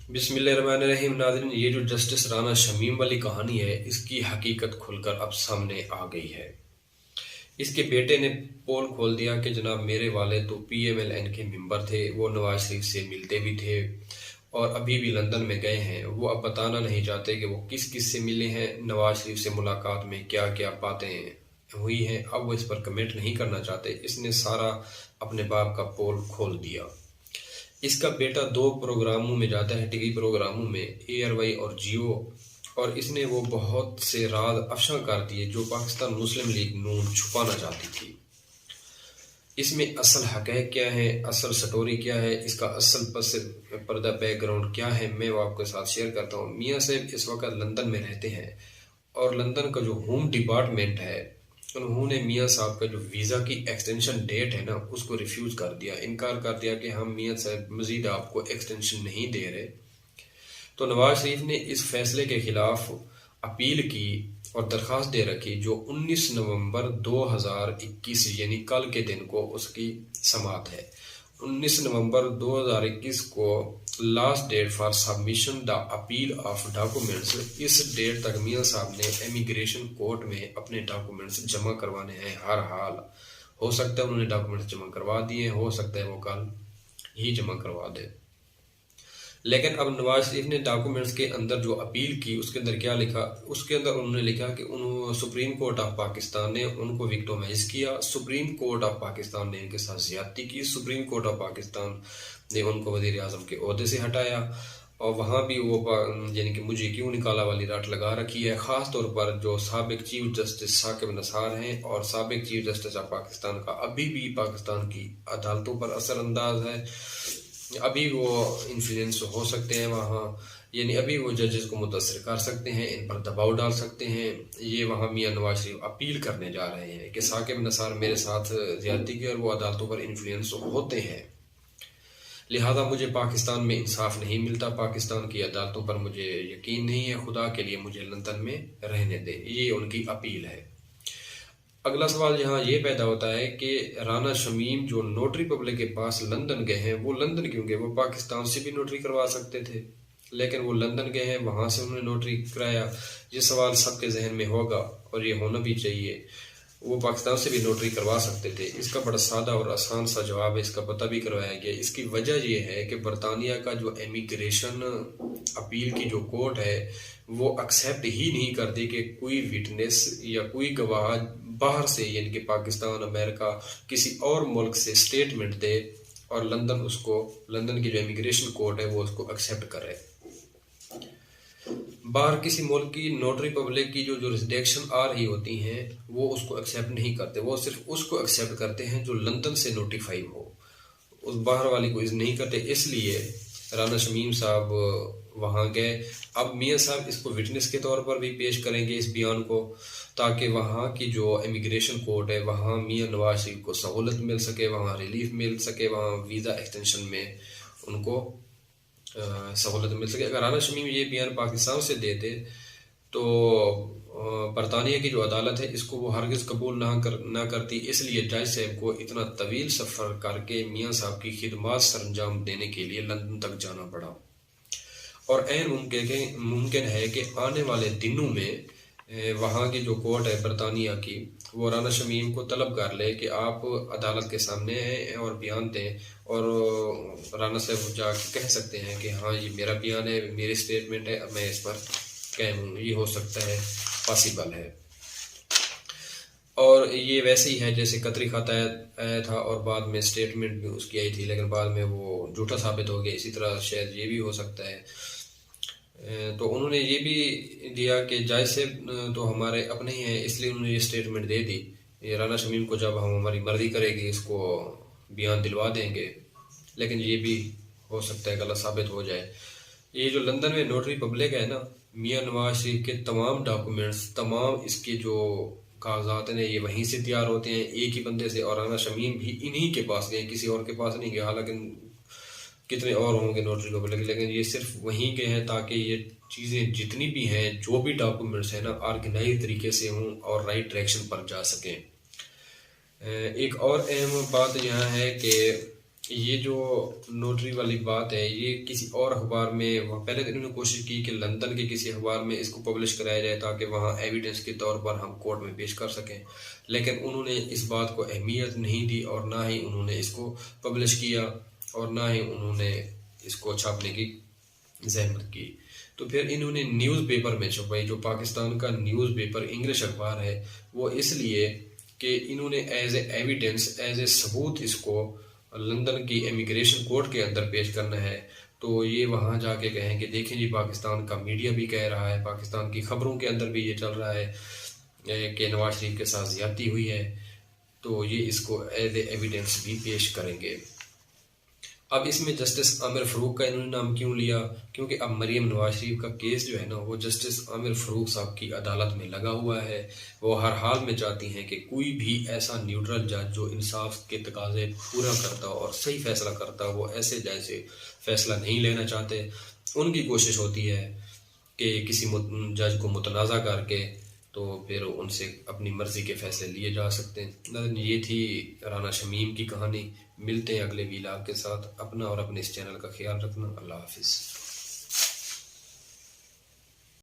बिस्मिल्लाहिर्रहमानिर्रहीम। नाज़रीन, ये जो जस्टिस राना शमीम वाली कहानी है, इसकी हकीकत खुलकर अब सामने आ गई है। इसके बेटे ने पोल खोल दिया कि जनाब मेरे वाले तो PMLN के मेंबर थे, वो नवाज शरीफ से मिलते भी थे और अभी भी लंदन में गए हैं। वो अब बताना नहीं चाहते कि वो किस किस से मिले हैं, नवाज शरीफ से मुलाकात में क्या क्या बातें हुई हैं। अब वो इस पर कमेंट नहीं करना चाहते। इसने सारा अपने बाप का पोल खोल दिया। इसका बेटा 2 प्रोग्रामों में जाता है, टीवी प्रोग्रामों में, ARY और जियो, और इसने वो बहुत से राज अफशा कर दिए जो पाकिस्तान मुस्लिम लीग नून छुपाना चाहती थी। इसमें असल हक़ैक़ क्या है, असल स्टोरी क्या है, इसका असल पस पर्दा बैकग्राउंड क्या है, मैं वो आपके साथ शेयर करता हूँ। मियाँ साहब इस वक्त लंदन में रहते हैं और लंदन का जो होम डिपार्टमेंट है, उन्होंने मियाँ साहब का जो वीज़ा की एक्सटेंशन डेट है ना, उसको रिफ्यूज़ कर दिया, इनकार कर दिया कि हम मियाँ साहब मज़ीद आपको एक्सटेंशन नहीं दे रहे। तो नवाज शरीफ ने इस फैसले के खिलाफ अपील की और दरख्वास्त दे रखी, जो 19 नवंबर 2021 यानी कल के दिन को उसकी समाअत है। 19 नवंबर 2021 को last date for submission the appeal of documents. इस डेट तक मियाँ साहब ने इमिग्रेशन कोर्ट में अपने डॉक्यूमेंट्स जमा करवाने हैं। हर हाल हो सकता है उन्होंने डॉक्यूमेंट्स जमा करवा दिए, हो सकता है वो कल ही जमा करवा दे। लेकिन अब नवाज शरीफ ने डॉक्यूमेंट्स के अंदर जो अपील की, उसके अंदर क्या लिखा, उसके अंदर उन्होंने लिखा कि सुप्रीम कोर्ट ऑफ पाकिस्तान ने उनको विक्टिमाइज किया, सुप्रीम कोर्ट ऑफ पाकिस्तान ने इनके साथ ज्यादती की, सुप्रीम कोर्ट ऑफ पाकिस्तान ने उनको वजीर आजम के ओहदे से हटाया, और वहाँ भी वो यानी कि मुझे क्यों निकाला वाली राट लगा रखी है। ख़ास तौर पर जो साबिक चीफ जस्टिस साकिब नसार हैं और साबिक चीफ जस्टिस ऑफ पाकिस्तान का अभी भी पाकिस्तान की अदालतों पर असरअंदाज है, अभी वो इन्फ्लुएंस हो सकते हैं वहाँ, यानी अभी वो जजेस को मुतासर कर सकते हैं, इन पर दबाव डाल सकते हैं। ये वहाँ मियाँ नवाज शरीफ अपील करने जा रहे हैं कि साकिब नसार मेरे साथ ज्यादती की और वो अदालतों पर इन्फ्लुएंस होते हैं, लिहाजा मुझे पाकिस्तान में इंसाफ नहीं मिलता, पाकिस्तान की अदालतों पर मुझे यकीन नहीं है, खुदा के लिए मुझे लंदन में रहने दें। ये उनकी अपील है। अगला सवाल यहाँ ये पैदा होता है कि राना शमीम जो नोटरी पब्लिक के पास लंदन गए हैं, वो लंदन क्यों गए? वो पाकिस्तान से भी नोटरी करवा सकते थे, लेकिन वो लंदन गए हैं, वहाँ से उन्होंने नोटरी कराया। ये सवाल सबके जहन में होगा और ये होना भी चाहिए। वो पाकिस्तान से भी नोटरी करवा सकते थे। इसका बड़ा सादा और आसान सा जवाब है, इसका पता भी करवाया गया। इसकी वजह ये है कि बरतानिया का जो इमिग्रेशन अपील की जो कोर्ट है, वो एक्सेप्ट ही नहीं करती कि कोई विटनेस या कोई गवाह बाहर से यानी कि पाकिस्तान, अमेरिका, किसी और मुल्क से स्टेटमेंट दे और लंदन की जो इमिग्रेशन कोर्ट है वो उसको एक्सेप्ट करे। बाहर किसी मुल्क की नोटरी पब्लिक की जो जुरिस्डिक्शन आ रही होती हैं, वो उसको एक्सेप्ट नहीं करते। वो सिर्फ उसको एक्सेप्ट करते हैं जो लंदन से नोटिफाई हो, उस बाहर वाली को नहीं करते। इसलिए राना शमीम साहब वहाँ गए। अब मियाँ साहब इसको विटनेस के तौर पर भी पेश करेंगे इस बयान को, ताकि वहाँ की जो इमिग्रेशन कोर्ट है, वहाँ मियाँ नवाज शरीफ को सहूलत मिल सके, वहाँ रिलीफ मिल सके, वहाँ वीज़ा एक्सटेंशन में उनको सहूलत मिल सके। अगर राना शमीम ये बयान पाकिस्तान से देते तो बरतानिया की जो अदालत है इसको वो हरगिज़ कबूल ना करती। इसलिए जज साहब को इतना तवील सफ़र करके मियाँ साहब की खिदमत सरंजाम देने के लिए लंदन तक जाना पड़ा। और ऐन मुमकिन है कि आने वाले दिनों में वहाँ की जो कोर्ट है बरतानिया की, वो राना शमीम को तलब कर ले कि आप अदालत के सामने हैं और बयान दें, और राना साहब जाके कह सकते हैं कि हाँ ये मेरा बयान है, मेरी स्टेटमेंट है, मैं इस पर कायम हूँ। ये हो सकता है, पॉसिबल है। और ये वैसे ही है जैसे कतरी खाता आया था और बाद में स्टेटमेंट भी उसकी आई थी, लेकिन बाद में वो झूठा साबित हो गया। इसी तरह शायद ये भी हो सकता है। तो उन्होंने ये भी दिया कि जज साहब तो हमारे अपने ही हैं, इसलिए उन्होंने ये स्टेटमेंट दे दी। ये राना शमीम को जब हम हमारी मर्जी करेगी इसको बयान दिलवा देंगे, लेकिन ये भी हो सकता है गलत साबित हो जाए। ये जो लंदन में नोटरी पब्लिक है ना, मियाँ नवाज शरीफ के तमाम डॉक्यूमेंट्स, तमाम इसके जो कागजात हैं, ये वहीं से तैयार होते हैं, एक ही बंदे से। और राना शमीम भी इन्हीं के पास गए, किसी और के पास नहीं गया। हालांकि कितने और होंगे नोटरी पब्लिक, लेकिन ये सिर्फ वहीं के हैं ताकि ये चीज़ें जितनी भी हैं, जो भी डॉक्यूमेंट्स हैं ना, ऑर्गेनाइज तरीके से हों और राइट डायरेक्शन पर जा सकें। एक और अहम बात यहाँ है कि یہ جو نوٹری والی بات ہے یہ کسی اور اخبار میں، پہلے تو انہوں نے کوشش کی کہ لندن کے کسی اخبار میں اس کو پبلش کرایا جائے تاکہ وہاں ایویڈنس کے طور پر ہم کورٹ میں پیش کر سکیں، لیکن انہوں نے اس بات کو اہمیت نہیں دی اور نہ ہی انہوں نے اس کو پبلش کیا اور نہ ہی انہوں نے اس کو چھاپنے کی زحمت کی۔ تو پھر انہوں نے نیوز پیپر میں چھپائی، جو پاکستان کا نیوز پیپر انگلش اخبار ہے، وہ اس لیے کہ انہوں نے as a evidence, as a ثبوت اس کو لندن کی امیگریشن کورٹ کے اندر پیش کرنا ہے، تو یہ وہاں جا کے کہیں کہ دیکھیں جی پاکستان کا میڈیا بھی کہہ رہا ہے، پاکستان کی خبروں کے اندر بھی یہ چل رہا ہے کہ نواز شریف کے ساتھ زیادتی ہوئی ہے، تو یہ اس کو ایز اے ایویڈنس بھی پیش کریں گے۔ اب اس میں جسٹس عامر فاروق کا انہوں نے نام کیوں لیا؟ کیونکہ اب مریم نواز شریف کا کیس جو ہے نا وہ جسٹس عامر فاروق صاحب کی عدالت میں لگا ہوا ہے، وہ ہر حال میں چاہتی ہیں کہ کوئی بھی ایسا نیوٹرل جج جو انصاف کے تقاضے پورا کرتا ہو اور صحیح فیصلہ کرتا ہو، وہ ایسے جج سے فیصلہ نہیں لینا چاہتے۔ ان کی کوشش ہوتی ہے کہ کسی جج کو متنازع کر کے تو پھر ان سے اپنی مرضی کے فیصلے لیے جا سکتے ہیں۔ ناظرین، یہ تھی رانا شمیم کی کہانی۔ ملتے ہیں اگلے ویلاگ کے ساتھ۔ اپنا اور اپنے اس چینل کا خیال رکھنا۔ اللہ حافظ۔